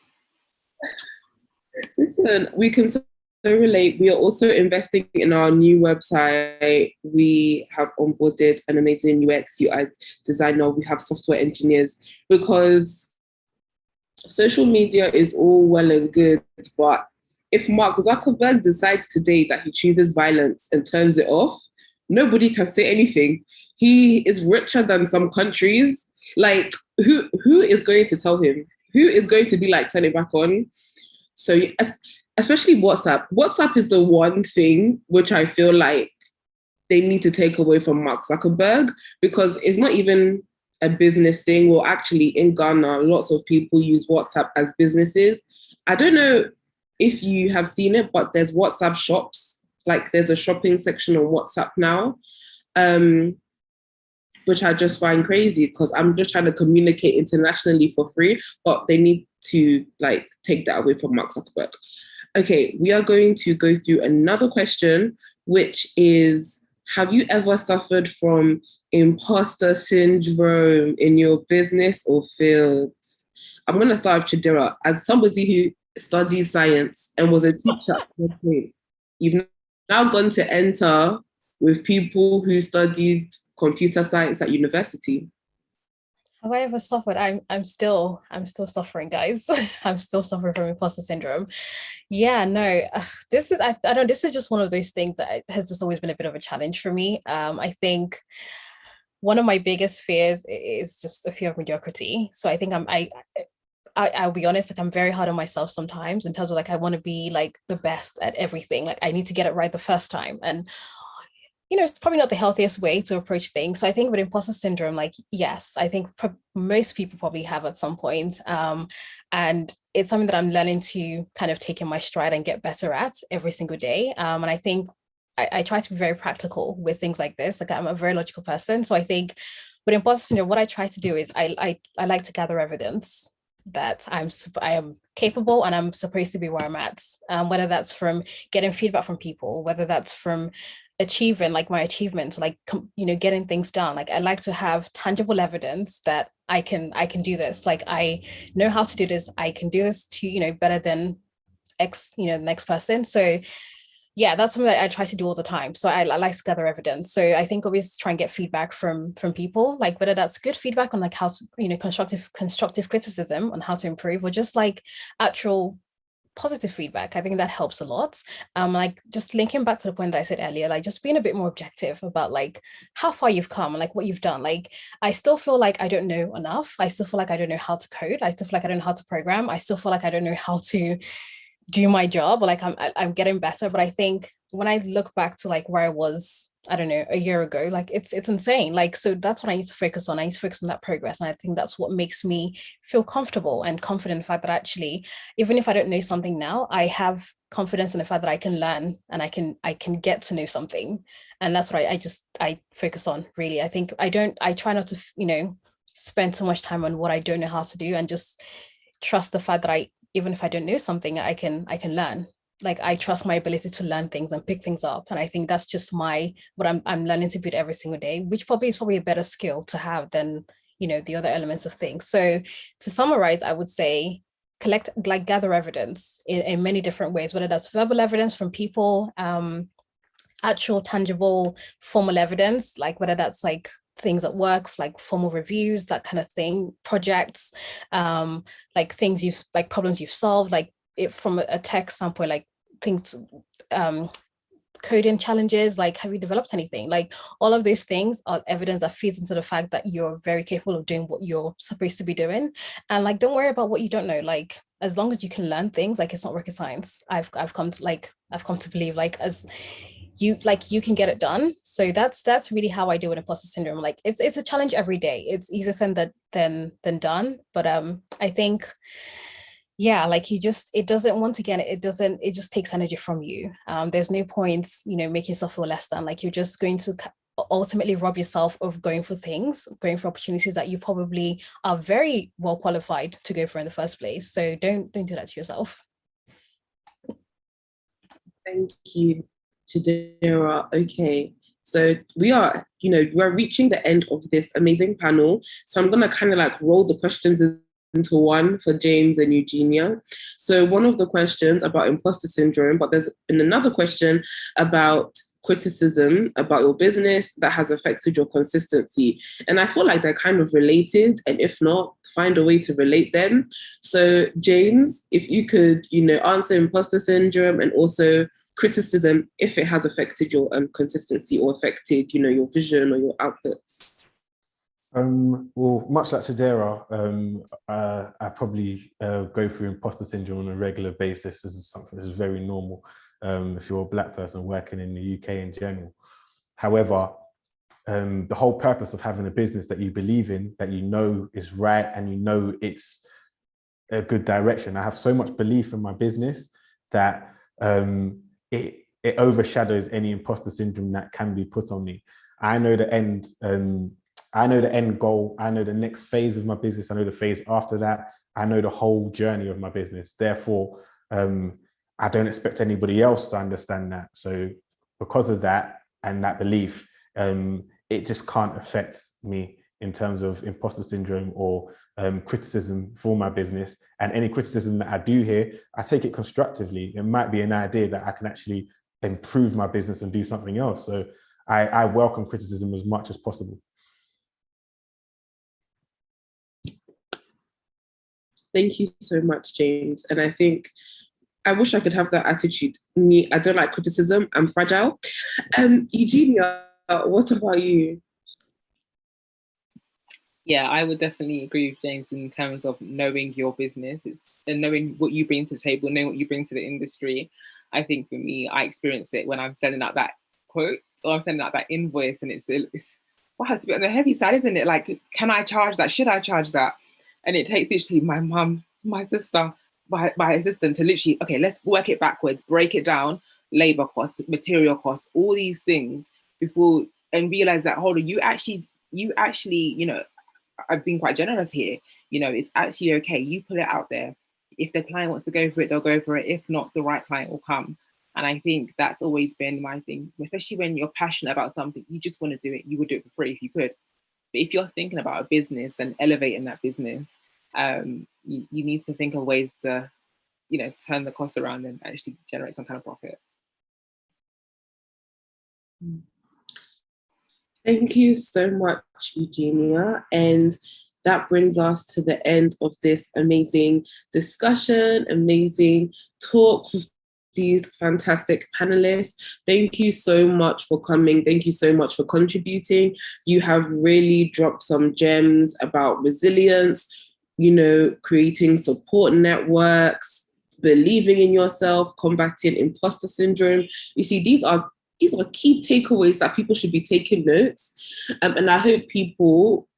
Listen, we can so relate. We are also investing in our new website. We have onboarded an amazing UX, UI designer. We have software engineers, because social media is all well and good, but if Mark Zuckerberg decides today that he chooses violence and turns it off, nobody can say anything. He is richer than some countries. Like, who is going to tell him? Who is going to be like, turn it back on? So especially WhatsApp. WhatsApp is the one thing which I feel like they need to take away from Mark Zuckerberg, because it's not even a business thing. Well, actually in Ghana, lots of people use WhatsApp as businesses. I don't know if you have seen it, but there's WhatsApp shops. Like, there's a shopping section on WhatsApp now, which I just find crazy, because I'm just trying to communicate internationally for free, but they need to take that away from Mark Zuckerberg. Okay, we are going to go through another question, which is, have you ever suffered from imposter syndrome in your business or field? I'm going to start with Chidera. As somebody who studies science and was a teacher, you've now gone to enter with people who studied computer science at university. Have I ever suffered? I'm still suffering, guys. I'm still suffering from imposter syndrome. Yeah, no, this is just one of those things that has just always been a bit of a challenge for me. I think one of my biggest fears is just a fear of mediocrity. So I think I'll be honest, like I'm very hard on myself sometimes in terms of like I want to be like the best at everything. Like I need to get it right the first time. And it's probably not the healthiest way to approach things. So I think with imposter syndrome, like, yes, I think most people probably have at some point. And it's something that I'm learning to kind of take in my stride and get better at every single day. And I think I try to be very practical with things like this. Like I'm a very logical person. So I think with imposter syndrome, what I try to do is I like to gather evidence that I am capable and I'm supposed to be where I'm at. Whether that's from getting feedback from people, whether that's from achieving like my achievements, like getting things done. Like I like to have tangible evidence that I can do this. Like I know how to do this. I can do this to better than the next person. So yeah, that's something that I try to do all the time. So I like to gather evidence. So I think always try and get feedback from people, like whether that's good feedback on like how to, constructive criticism on how to improve, or just like actual positive feedback. I think that helps a lot. Like just linking back to the point that I said earlier, like just being a bit more objective about like how far you've come and like what you've done. Like I still feel like I don't know enough. I still feel like I don't know how to code. I still feel like I don't know how to program. I still feel like I don't know how to do my job, or like I'm getting better. But I think when I look back to like where I was, I don't know, a year ago, like it's insane. Like, so that's what I need to focus on. I need to focus on that progress. And I think that's what makes me feel comfortable and confident in the fact that actually, even if I don't know something now, I have confidence in the fact that I can learn and I can get to know something. And that's what I focus on, really. I think I try not to, spend so much time on what I don't know how to do, and just trust the fact that even if I don't know something, I can learn. Like I trust my ability to learn things and pick things up. And I think that's just what I'm learning to build every single day, which probably is a better skill to have than, the other elements of things. So to summarize, I would say gather evidence in many different ways, whether that's verbal evidence from people, actual tangible formal evidence, like whether that's like things at work, like formal reviews, that kind of thing, projects, like things like problems you've solved, like it from a tech standpoint, like things, coding challenges, like have you developed anything? Like all of these things are evidence that feeds into the fact that you're very capable of doing what you're supposed to be doing. And like don't worry about what you don't know. Like as long as you can learn things, like it's not rocket science. I've come to believe, like as you can get it done. So that's really how I deal with imposter syndrome. Like it's a challenge every day. It's easier said than done. But I think yeah, like it just takes energy from you. There's no point, making yourself feel less than. Like you're just going to ultimately rob yourself of going for opportunities that you probably are very well qualified to go for in the first place. So don't do that to yourself. Thank you, Chidera. Okay, so we're reaching the end of this amazing panel. So I'm gonna kind of like roll the questions into one for James and Eugenia. So one of the questions about imposter syndrome, but there's another question about criticism about your business that has affected your consistency. And I feel like they're kind of related, and if not, find a way to relate them. So James, if you could, answer imposter syndrome and also criticism, if it has affected your consistency or affected, your vision or your outputs. Well, much like Chidera, I probably go through imposter syndrome on a regular basis. This is something that's very normal if you're a Black person working in the UK in general. However, the whole purpose of having a business that you believe in, that you know is right and it's a good direction. I have so much belief in my business that it overshadows any imposter syndrome that can be put on me. I know the end goal. I know the next phase of my business. I know the phase after that. I know the whole journey of my business. Therefore, I don't expect anybody else to understand that. So because of that and that belief, it just can't affect me in terms of imposter syndrome or criticism for my business. And any criticism that I do hear, I take it constructively. It might be an idea that I can actually improve my business and do something else. So I welcome criticism as much as possible. Thank you so much, James. And I think I wish I could have that attitude. I don't like criticism. I'm fragile. Eugenia, what about you? Yeah, I would definitely agree with James in terms of knowing your business. And knowing what you bring to the table, knowing what you bring to the industry. I think for me, I experience it when I'm sending out that quote or I'm sending out that invoice, and it's wow, it's a bit on the heavy side, isn't it? Like, can I charge that? Should I charge that? And it takes literally my mum, my sister, my assistant to literally, okay, let's work it backwards, break it down, labor costs, material costs, all these things before, and realize that, hold on, you actually, I've been quite generous here. It's actually okay. You put it out there. If the client wants to go for it, they'll go for it. If not, the right client will come. And I think that's always been my thing, especially when you're passionate about something, you just want to do it. You would do it for free if you could. But if you're thinking about a business and elevating that business, you need to think of ways to, turn the costs around and actually generate some kind of profit. Thank you so much, Eugenia. And that brings us to the end of this amazing discussion, amazing talk with these fantastic panelists. Thank you so much for coming. Thank you so much for contributing. You have really dropped some gems about resilience, creating support networks, believing in yourself, combating imposter syndrome. You see, these are key takeaways that people should be taking notes. And I hope people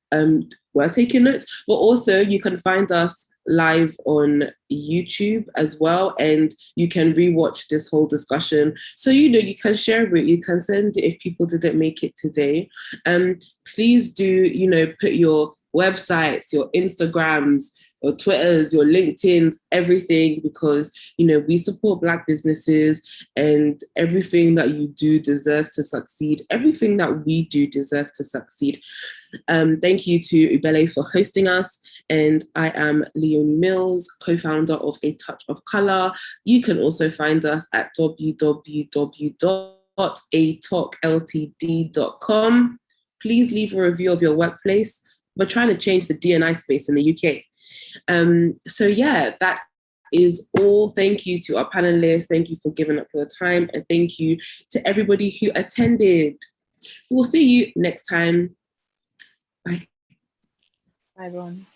were taking notes, but also you can find us live on YouTube as well, and you can rewatch this whole discussion. So, you can share it, you can send it if people didn't make it today. Please do, put your websites, your Instagrams, your Twitters, your LinkedIns, everything, because, we support Black businesses, and everything that you do deserves to succeed. Everything that we do deserves to succeed. Thank you to Ubele for hosting us. And I am Leonie Mills, co-founder of A Touch of Color. You can also find us at www.atalkltd.com. Please leave a review of your workplace. We're trying to change the D&I space in the UK. So yeah, that is all. Thank you to our panelists. Thank you for giving up your time. And thank you to everybody who attended. We'll see you next time. Bye. Bye, everyone.